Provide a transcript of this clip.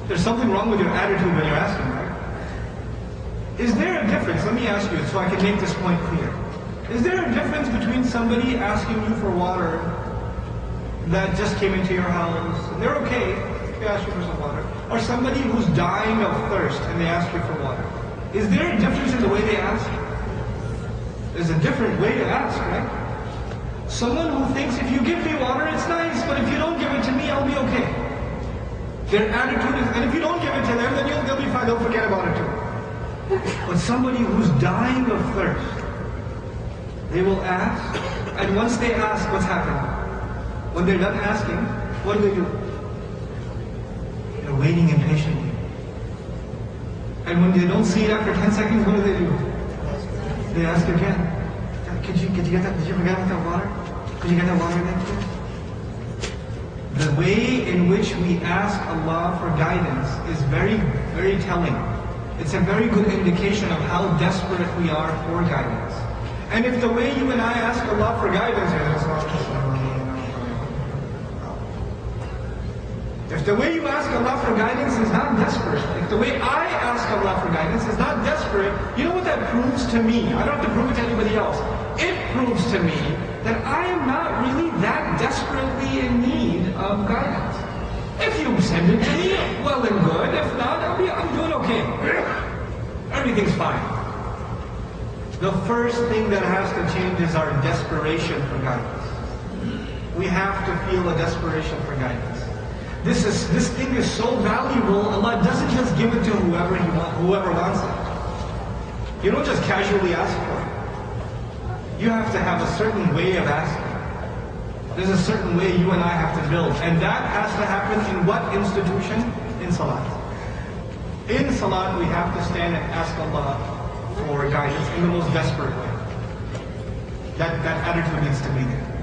There's something wrong with your attitude when you're asking, right? Is there a difference? Let me ask you so I can make this point clear. Is there a difference between somebody asking you for water that just came into your house, and they're okay, they ask you for some water, or somebody who's dying of thirst and they ask you for water? Is there a difference in the way they ask? There's a different way to ask, right? Someone who thinks if you give me water, it's nice, but if you don't give it to me, I'll be okay. Their attitude is, and if you don't give it to them, then they'll be fine, they'll forget about it too. But somebody who's dying of thirst, they will ask, and once they ask, what's happening? When they're done asking, what do? They're waiting impatiently. And when they don't see it after 10 seconds, what do? They ask again. Could you get that? Did you forget about that water? Could you get that water again? The way in which we ask Allah for guidance is very, very telling. It's a very good indication of how desperate we are for guidance. And if the way you and I ask Allah for guidance if the way you ask Allah for guidance is not desperate, if the way I ask Allah for guidance is not desperate, you know what that proves to me? I don't have to prove it to anybody else. It proves to me that I am not really that desperately in need of guidance. If you send it to me, well and good. If not, I'm doing okay. Everything's fine. The first thing that has to change is our desperation for guidance. We have to feel a desperation for guidance. This thing is so valuable, Allah doesn't just give it to whoever wants it. You don't just casually ask for it. You have to have a certain way of asking. There's a certain way you and I have to build. And that has to happen in what institution? In Salat. In Salat, we have to stand and ask Allah for guidance in the most desperate way. That attitude needs to be there.